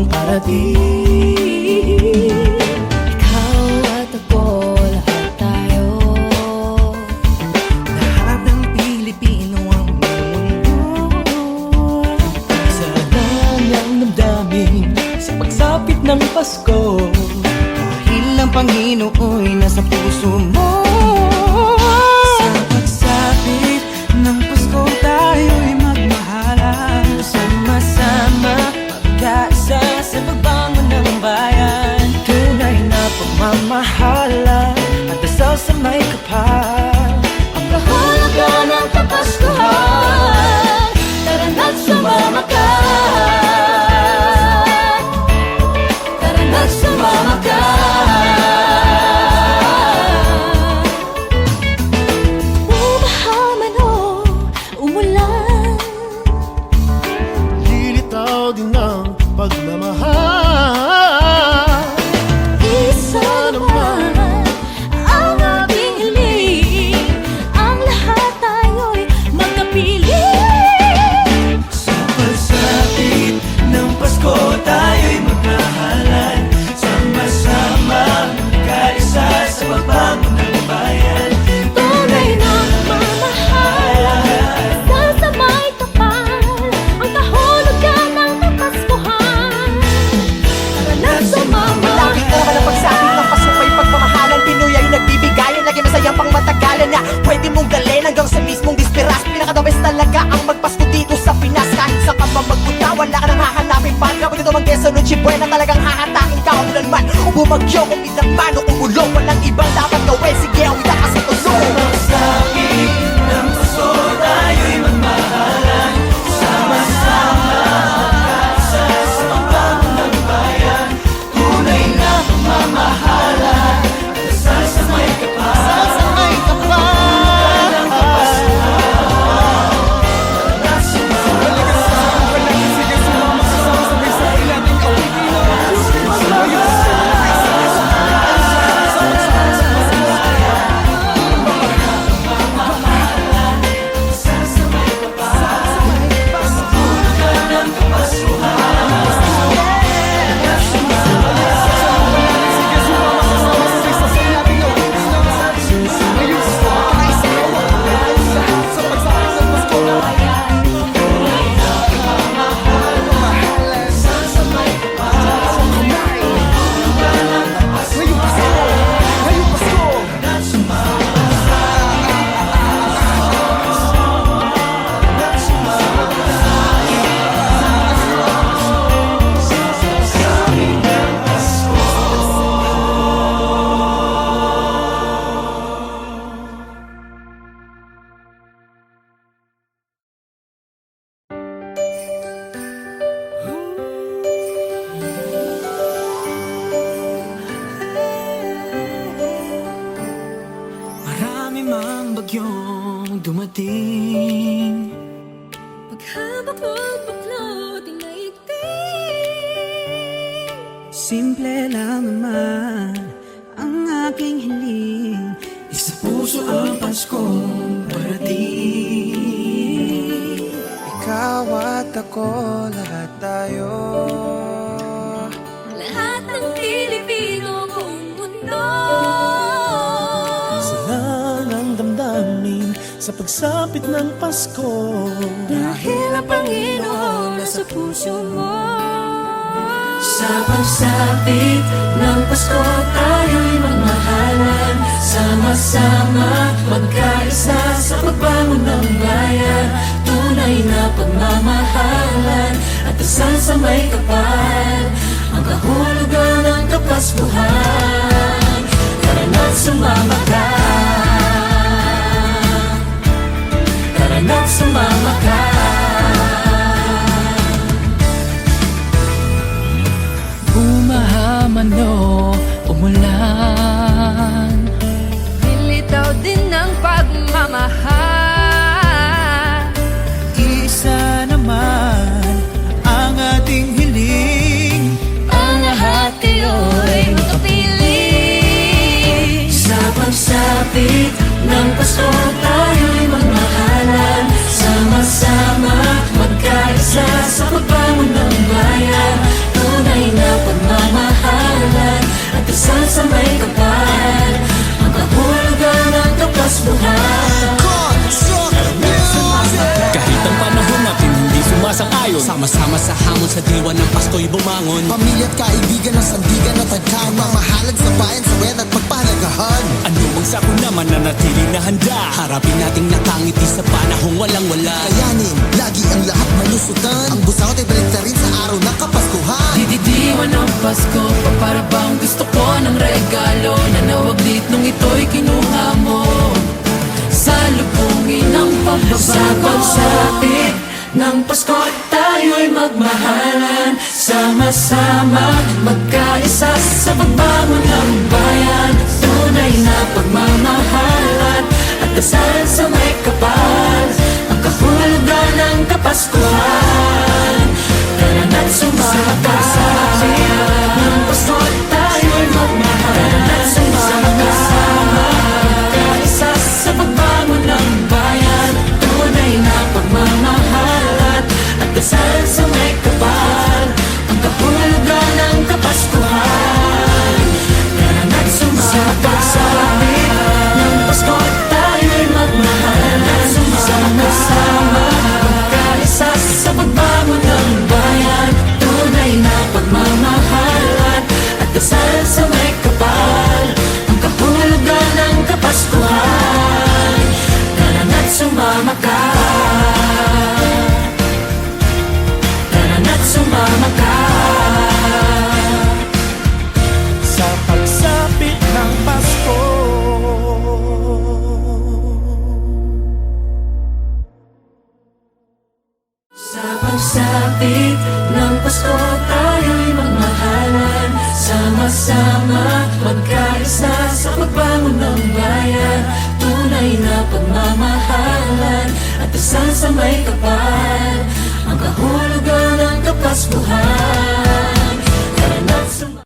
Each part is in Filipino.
Pilipinong parating. Ikaw at ako, lahat tayo, lahat ng Pilipino ang mundo. Sa kanyang damdamin sa pagsapit ng Pasko, dahil ang Panginooy nasa puso mo. Sa pagsapit ng Pasko, tayo'y magmahalan, sama-sama magkaisa sa pagbangon ng bayan. Tunay na pagmamahalan at dasal sa may kapal, ang kahulugan ng Kapaskuhan. Tara na't sumama ka, tara na't sumama ka. Umahaman o umulan, Lilitaw din ang pagmamahal. isa naman ang ating hiling, ang lahat tayo'y magkapiling. Sa pagsapit ng Pasko, tayo'y magmahalan, sama-sama magkaisa sa pagbangon ng bayan. Tunay na pagmamahal, sasamay kapal, ang kahulugan ng Kapaskuhan. Tara na't sumama. Malaki ko ka ng pagsabi ng Pasko ay pagmamahalan. Pinoy ay nagbibigayan, lagi masayang pang matagalan na pwede mong dalhin hanggang sa mismong disperas. Pinaka-the best talaga ang magpasko dito sa Pinas. Kahit saan ka pa magpunta, wala ka nang hahanapin pa. Kapag ito mang Quezon o Chibuena, talagang hahatakin ka ulan man o bumagyo, kung pinagman o kumulong, walang ibang dapat gawin. Sige, awit ka sa tulong. Pagsapit ng Pasko, tayo'y magmahalan, sama-sama magkaisa sa pagbangon ng bayan. Tunay na pagmamahalan, dasal sa may kapal, Sa may kapal, ng Kapaskuhan. Tara na't sumama. Marami mang bagyong dumating, paghabak mo'y baklot inaigting. Simple lang naman ang aking hiling, isa puso ang Paskong parating. Ikaw at ako, lahat tayo, Lahat ng Pilipino buong mundo, sila ng damdamin sa pagsapit ng Pasko. dahil ang Panginoon nasa puso mo. Sa pagsapit ng Pasko, tayo'y magmahalan, sama-sama magkaisa sa pagbangon ng bayan. Tunay na pagmamahalan at dasal sa may kapal, ang kahulugan ng Kapaskuhan. Tara na't sumama ka, tara na't sumama ka. Bumahaman o umulan, lilitaw din ng pagmamahal. Isa naman ang ating hiling, Ang lahat kayo'y magkapiling. Sa pagsapit ng Pasko, tayo'y magmahalan, sama-sama magkaisa sa pagbangon ng bayan. Tunay dasal sa may kapal, ang kahulugan ng kapaskuhan. Kahit ang panahon natin hindi sumasang-ayon, Sama-sama sa hamon sa diwa ng Pasko'y bumangon. Pamilya at kaibigan ng sandigan at tagkaw, mamahalad sa bayan sa wet at pagpanagahan. ano bang sako naman na natiling na handa? Harapin nating nakangiti sa panahong walang-wala. Kayanin, lagi ang lahat malusutan. Ang busaw ay balik na rin sa araw ng Kapaskuhan. Didiwan ng Pasko, para bang gusto ko ng regalo na nawaglit nung ito'y kinuha mo. Salubungin ang pagbabago sa pagsapit ng Pasko, tayo'y magmahalan. Sama-sama magkaisa sa pagbangon ng bayan. Tunay na pagmamahalan at dasal sa may kapal, ang kahulugan ng Kapaskuhan. Tara na't sumakasapit ng Pasko, tayo'y magmahalan. Sama-sama magkaisa sa pagbangon ng bayan. Tunay na pagmamahalan at dasal sa may kapal, ang kahulugan ng Kapaskuhan. Tara na't sumakasapit ng Pasko, tayo'y magmahalan. Sama-sama magkaisa sa pagbangon ng bayan. Tunay na pagmamahalan at dasal sa may kapal, ang kahulugan ng Kapaskuhan. Tara na't sumama ka, tara na't sumama ka. Sa pagsapit ng Pasko, Sa pagsapit ng Pasko, tayo'y magmahalan. Sama-sama magkaisa sa pagbangon ng bayan. Tunay na pagmamahalan at dasal sa may kapal, ang kahulugan ng Kapaskuhan. Tara na't sumama.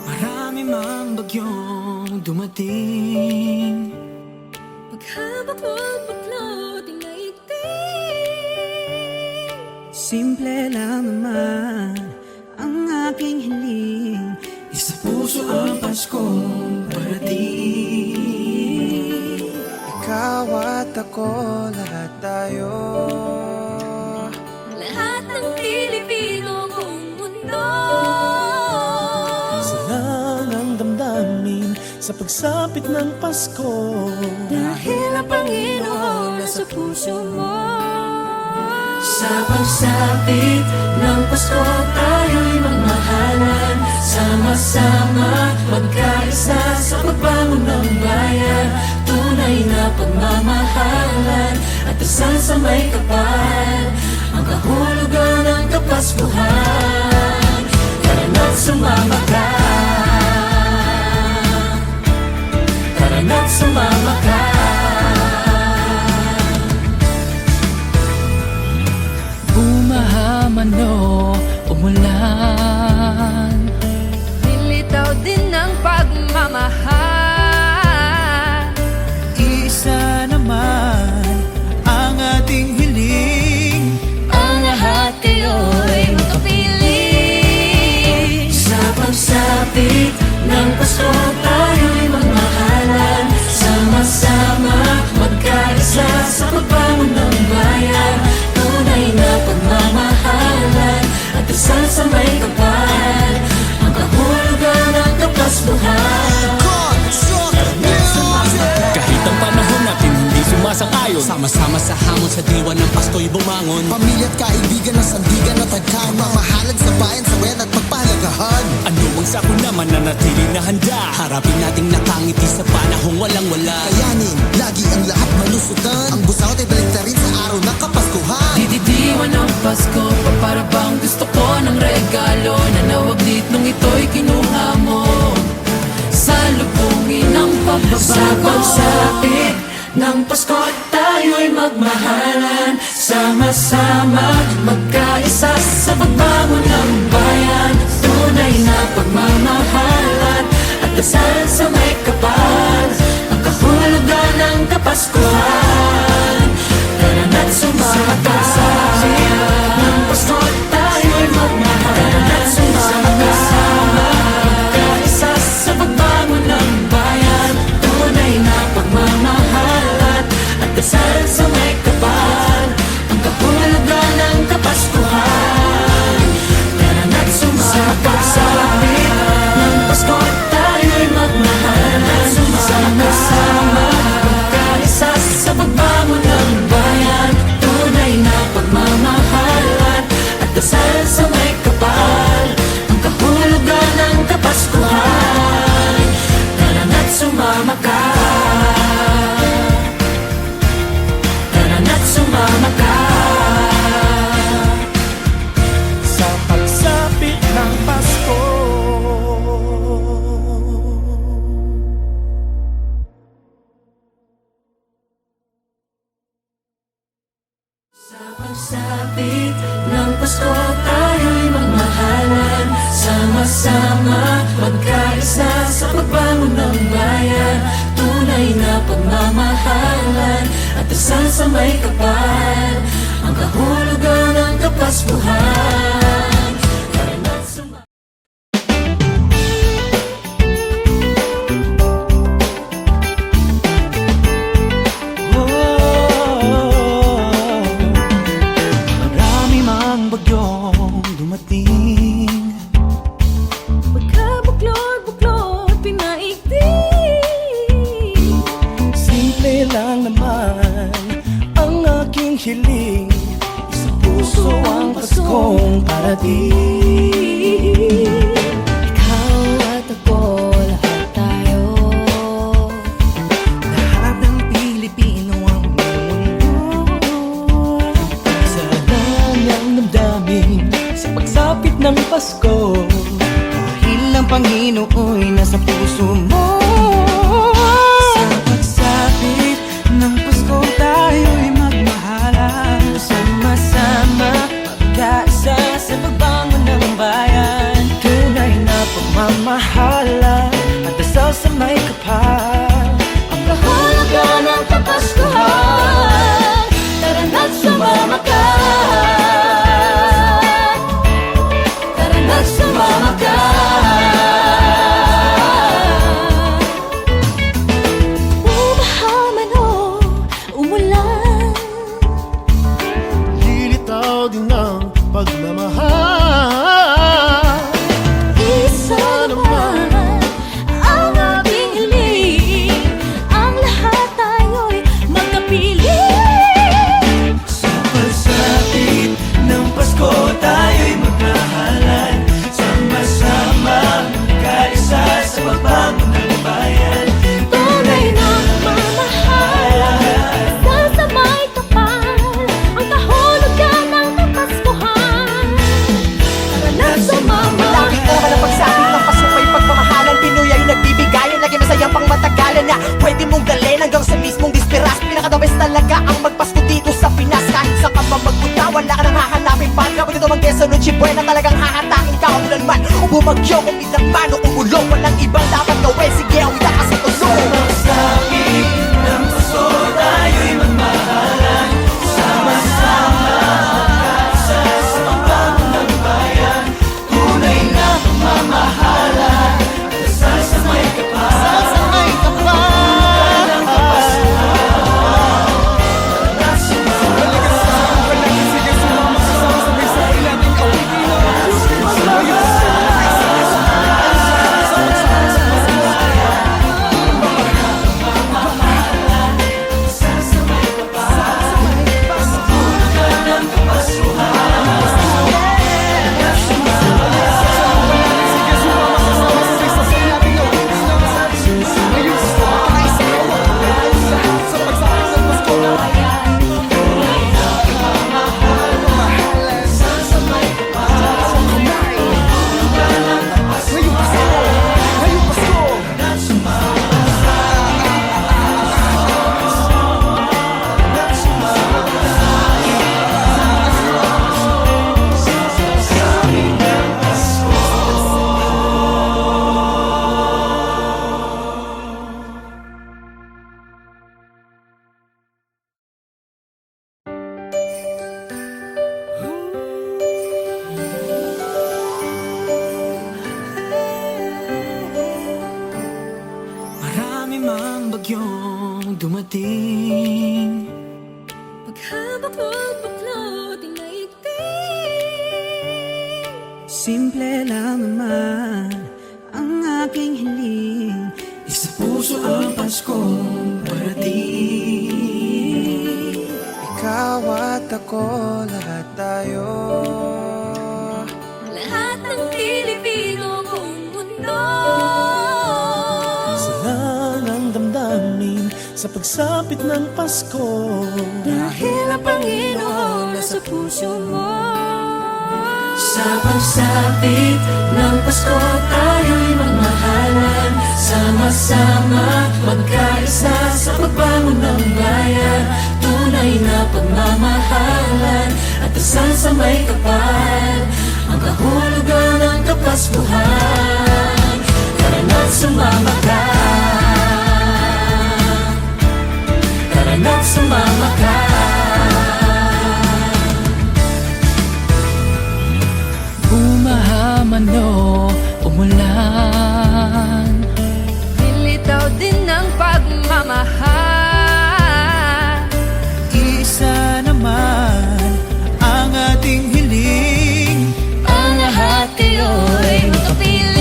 marami mang bagyong dumating. Paghabak mo'ng baklot, inaigting. Simple lang naman ang aking hiling. Isa puso ang Paskong parating. Ikaw at ako, lahat tayo. Lahat ng Pilipino buong mundo. Isa lang ang damdamin sa pagsapit ng Pasko. Dahil ang Panginoon nasa puso mo. Sa pagsapit ng Pasko, tayo'y magmahalan. Sama-sama magkaisa sa pagbangon ng bayan. Tunay na pagmamahalan at dasal sa may kapal, ang kahulugan ng Kapaskuhan. Tara na't sumama ka, tara na't sumama ka. Bumaha man o umulan, nilitaw din ng pagmamahal. Isa naman ang ating hiling. Ang lahat kayo'y magkapiling. Sa pagsapit ng Pasko, tayo'y magmahalan. Sama-sama magkaisa sa pagbangon ng bayan. Tunay na pagmamahalan at dasal sa may kapal, ang kahulugan ng Kapaskuhan. Kahit ang panahon natin hindi sumasang-ayon, Sama-sama sa hamon sa diwa ng Pasko'y bumangon. Pamilya at kaibigan ng sandigan at tagkaw, mamahalad sa bayan sa wet at pagpanagahan. ano bang sako naman na natiling na handa? Harapin nating nakangiti sa panahong walang-wala. Kayanin, lagi ang lahat malusutan. Ang busaw ay balik na rin sa araw ng Kapaskuhan. Didiwan ng Pasko, para bang gusto ko ng regalo na nawaglit nung ito'y kinuha mo. Salubungin ang pagbabago sa pagsapit ng Pasko, tayo'y magmahalan. Sama-sama magkaisa sa pagbangon ng bayan. Tunay na pagmamahalan at dasal sa may kapal, ang kahulugan ng Kapaskuhan. dasal sa may kapal, ang kapulugan ng Kapaskuhan. Tara na't sumakapit ng Pasko at tayo'y magmahalan. Sama-sama magkaisa sa pagbangon ng bayan, tunay na pagmamahalan at dasal sa may kapal, ang kahulugan ng Kapaskuhan. Tara na't sumama ka, tara na't sumama ka. Sa pagsapit ng Pasko. Sa pagsapit ng Pasko, tayo'y magmahalan. Sama-sama magkaisa sa pagbangon ng bayan, tunay na pagmamahalan at dasal sa may kapal, ang kahulugan ng Kapaskuhan. Tara na't sumama. Marami mang bagyong dumating, Pagkabuklod-buklod, pinaigting. simple lang naman ang aking hiling. Sa puso ang Paskong parating. Ikaw at ako, lahat tayo. Lahat ng Pilipino ang mundo. Sa kanyang damdamin sa pagsapit ng Pasko, dahil ang Panginoo'y nasa puso mo. Sa pagsapit ng Pasko, tayo'y magmahalan. Sama-sama magkaisa sa pagbangon ng bayan, tunay na pagmamahalan at dasal sa may kapal, Ang kahulugan ng Kapaskuhan. Tara na't sumama ka, tara na't sumama ka. Umaha man o umulan, lilitaw din ng pagmamahal. isa naman ang ating hiling, ang lahat tayo'y magkapiling. Sa pagsapit ng Pasko, tayo'y magmahalan. Sama-sama magkaisa sa pagbangon ng bayan, Tunay na pagmamahalan, dasal sa may kapal, ang kahulugan ng Kapaskuhan. Tara na't sumama Lagi ka naman ang pagsapit ng Pasko may pagmamahalan. Pinoy ay nagbibigayan, lagi masayang pang matagalan na pwede mong dalhin hanggang sa mismong disperas. Pinaka-the best talaga ang magpasko dito sa Pinas. Kahit sa ka pa magpunta, wala ka nang hahanapin pa. Kapag ito mag-Quezon, Noche Buena, talagang hahatakin ka kung man. Kung bumagyo, kung idagman o kung bulong, walang ibang dapat gawin. Sige, awit ka kasi tulong. pagsapit ng Pasko, tayo'y magmahalan. Sama-sama magkaisa sa pagbangon ng bayan, tunay na pagmamahalan at dasal sa may kapal. Pagkabaklot-baklot daigdig. Simple lang naman ang aking hiling. Isa puso ang Paskong parating. Ikaw at ako, lahat tayo. Lahat ng Pilipino buong mundo. Isa lang ang damdamin sa pagsapit ng Pasko. Dahil ang Panginoon nasa puso mo. Sa pagsapit ng Pasko tayo'y magmahalan. Sama-sama magkaisa sa pagbangon ng bayan. Tunay na pagmamahalan at dasal sa may kapal. Ang kahulugan ng Kapaskuhan. Tara na't sumama ka. Tara na't sumama ka. Bumahaman o umulan, Nilitaw din ng pagmamahal. Isa naman ang ating hiling. Ang lahat kayo'y makapiling.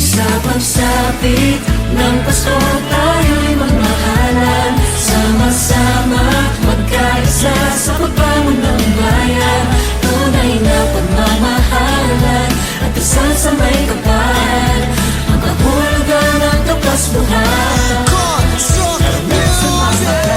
sa pagsapit ng Pasko tayo'y magmahalan. Sama-sama magkaisa sa pagbangon ng bayan. Tunay na pagmamahalan at dasal sa may kapal. Ang kahulugan ng Kapaskuhan.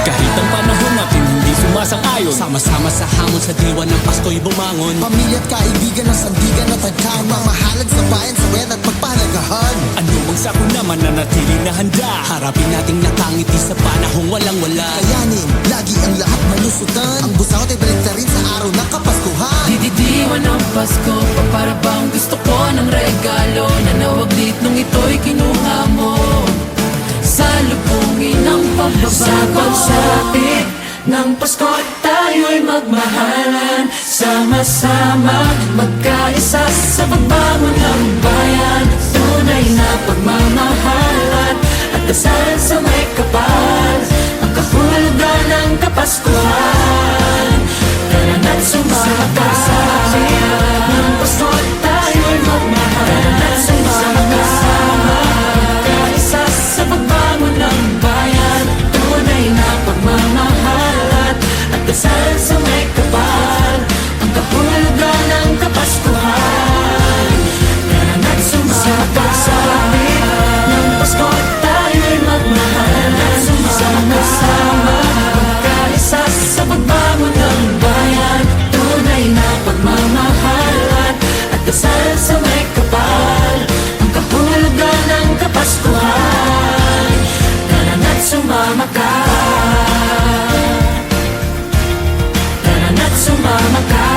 Kahit ang panahon natin hindi sumasang-ayon, Sama-sama sa hamon sa diwa ng Pasko'y bumangon. Pamilya at kaibigan ng sandigan at tagkahan. Mamahalad sa bayan sa wet at pagpahalagahan. ano mang sakuna mananatili na handa. Harapin nating nakangiti sa panahong walang-wala. Kayanin, lagi ang lahat malusutan. Ang busawat ay balik na rin sa araw ng Kapaskuhan. Dididiwan ng Pasko, para bang gusto ko ng regalo. Nanawaglit nung ito'y kinuha mo. Salubungin ang pagbabago. Sa pagsapit ng Pasko tayo'y magmahalan. Sama-sama magkaisa sa pagbangon ng bayan. Tunay na pagmamahalan at dasal sa may kapal. Ang kahulugan ng Kapaskuhan. Tara na't sumama ka. Ng Pasko tayo'y magmahalan. Sama-sama magkaisa sa pagbangon ng bayan. Tunay na pagmamahalan at dasal sa may kapal. Ang kahulugan ng Kapaskuhan. Tara na't sumama sa ng Pasko tayo'y magmahalan. Sama-sama magkaisa sa pagbangon ng bayan. Tunay na pagmamahalan at dasal sa may kapal. Ang kahulugan ng Kapaskuhan. Tara na't sumama ka. Tara na't sumama ka.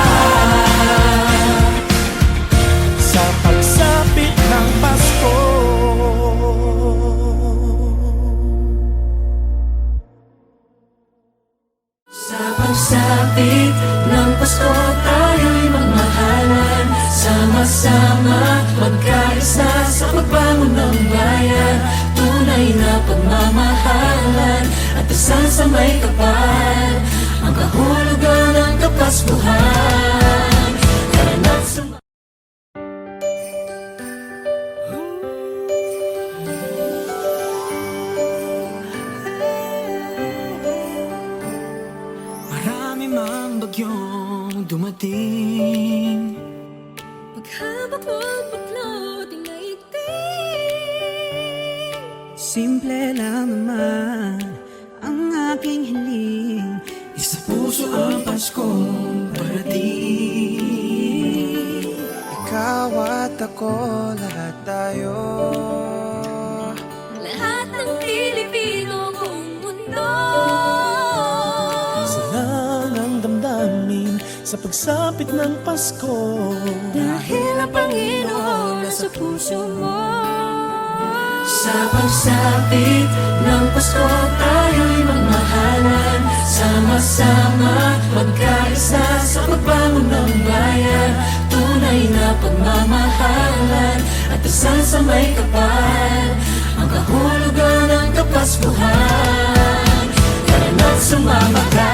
Sa pagsapit ng Pasko. Sa pagsapit ng Pasko tayo'y magmahalan. Sama-sama magkaisa sa pagbangon ng bayan. Tunay na pagmamahalan at dasal sa may kapal. Ang kahulugan ng Kapaskuhan. Tara na't sumama. Marami mang bagyong dumating. Pagkabaklot-baklot daigdig. Simple lang naman ang aking hiling. Isa puso ang Paskong parating. Ikaw at ako, lahat tayo. Lahat ng Pilipino buong mundo. Isa lang ang damdamin sa pagsapit ng Pasko. Dahil ang Panginoon nasa puso mo. Sa pagsapit ng Pasko tayo'y magmahalan. Sama-sama magkaisa sa pagbangon ng bayan. Tunay na pagmamahalan at dasal sa may kapal. Ang kahulugan ng Kapaskuhan. Tara na't sumama ka.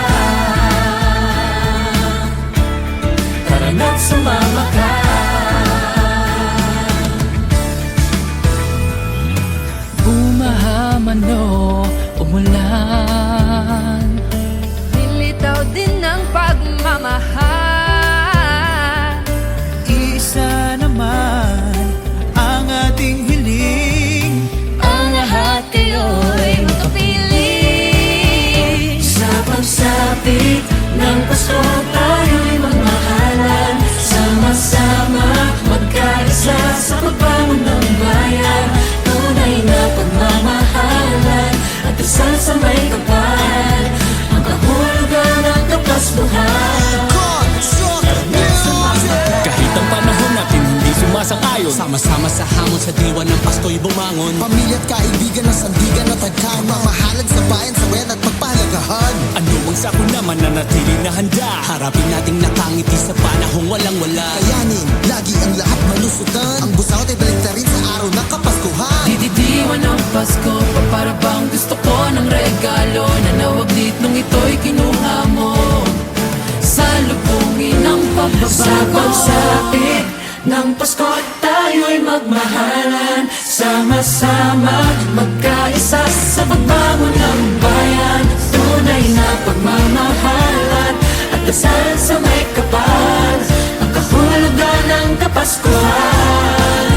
Sama-sama sa hamon sa diwa ng Pasko'y bumangon. Pamilya at kaibigan ng sandigan at tagkama. Mamahalad sa bayan, sa wena at pagpahalagahan. Ano ang sako naman na natili na handa? Harapin nating nakangiti sa panahong walang-wala. Kayanin, lagi ang lahat malusutan. Ang busawat ay balik na rin sa araw ng Kapaskuhan. Didiwan ng Pasko, para bang gusto ko ng regalo na nawaglit nung ito'y kinuha mo. Salubungin ang pagbabago. Sa pagsapit ng Pasko tayo'y magmahalan. Sama-sama magkaisa sa pagbangon ng bayan. Tunay na pagmamahalan at dasal sa may kapal. Ang kahulugan ng Kapaskuhan.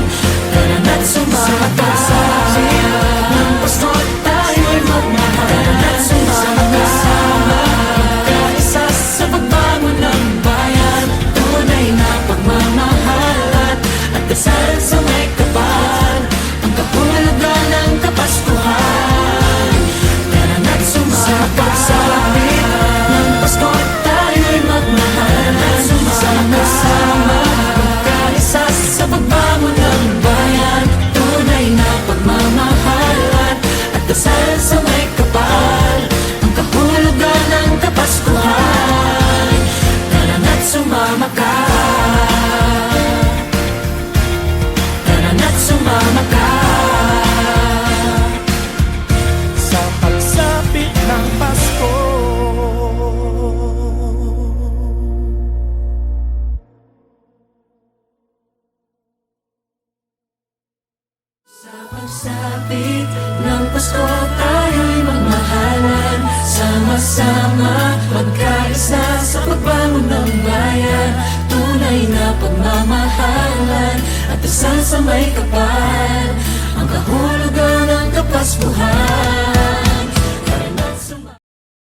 Tara na't sumakasama ng Pasko tayo'y magmahalan. Tara na't sumakasama magkaisa sa pagbangon ng bayan. Tunay na pagmamahalan at dasal sa may kapal. Ang kahulugan ng Kapaskuhan. Tara na't sumakasapit ng Pasko tayo'y magmahalan. Sama-sama magkaisa sa pagbangon ng bayan. Tunay na pagmamahalan at dasal sa may kapal. Ang kahulugan ng Kapaskuhan. Tara na't sumama ka. Tara na't sumama ka. Sa pagsapit ng Pasko. Sa pagsapit ng Pasko tayo'y magmahalan. Sama-sama magkaisa sa pagbangon ng bayan. Tunay na pagmamahalan at dasal sa may kapal. Ang kahulugan ng Kapaskuhan.